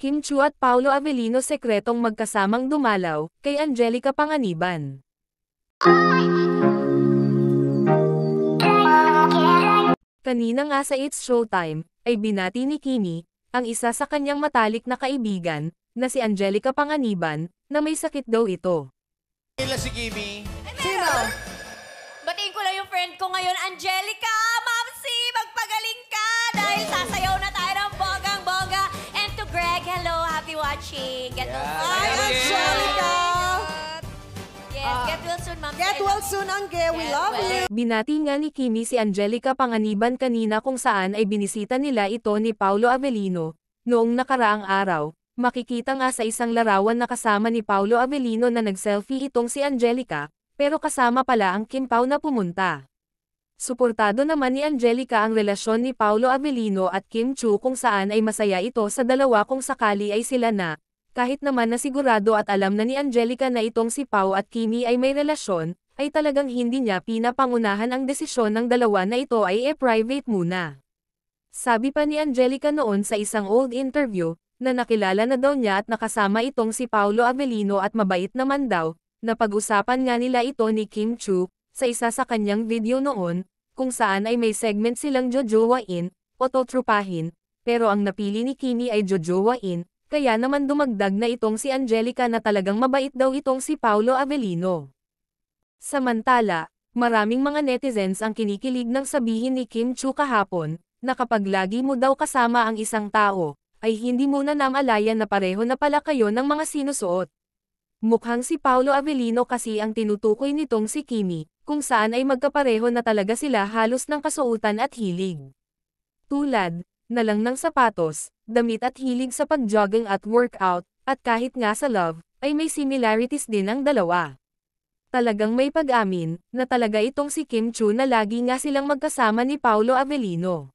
Kim Chu at Paolo Avellino sekretong magkasamang dumalaw kay Angelica Panganiban. Kanina nga sa It's Showtime, ay binati ni Kimi, ang isa sa kanyang matalik na kaibigan, na si Angelica Panganiban, na may sakit daw ito. Kailan si Kimi? Sino? Batiin ko lang yung friend ko ngayon, Angelica! Mamsi, magpagaling ka! Dahil sasayaw na tayo ng bonggang-bongga. And to Greg, hello, happy watching. Get well soon. Hi, Angelica! Yes, get well soon, Mamsi. Get well soon, Angge. We love you. Binati nga ni Kimi si Angelica Panganiban kanina kung saan ay binisita nila ito ni Paolo Avellino. Noong nakaraang araw, makikita nga sa isang larawan na kasama ni Paolo Avellino na nag-selfie itong si Angelica, pero kasama pala ang Kim Pao na pumunta. Suportado naman ni Angelica ang relasyon ni Paolo Avellino at Kim Chu kung saan ay masaya ito sa dalawa kung sakali ay sila na, kahit naman na sigurado at alam na ni Angelica na itong si Pao at Kimi ay may relasyon, ay talagang hindi niya pinapangunahan ang desisyon ng dalawa na ito ay e-private muna. Sabi pa ni Angelica noon sa isang old interview, na nakilala na daw niya at nakasama itong si Paolo Avellino at mabait naman daw, na pag-usapan nga nila ito ni Kim Chu, sa isa sa kanyang video noon, kung saan ay may segment silang jojowain, o totrupahin, pero ang napili ni Kimi ay jojowain, kaya naman dumagdag na itong si Angelica na talagang mabait daw itong si Paolo Avellino. Samantala, maraming mga netizens ang kinikilig ng sabihin ni Kim Chu kahapon, na kapag lagi mo daw kasama ang isang tao, ay hindi mo na namalayan na pareho na pala kayo ng mga sinusuot. Mukhang si Paolo Avellino kasi ang tinutukoy nitong si Kimi, kung saan ay magkapareho na talaga sila halos ng kasuotan at hilig. Tulad, na lang ng sapatos, damit at hilig sa pag-jogging at workout, at kahit nga sa love, ay may similarities din ang dalawa. Talagang may pag-amin, na talaga itong si Kim Chu na lagi nga silang magkasama ni Paolo Avellino.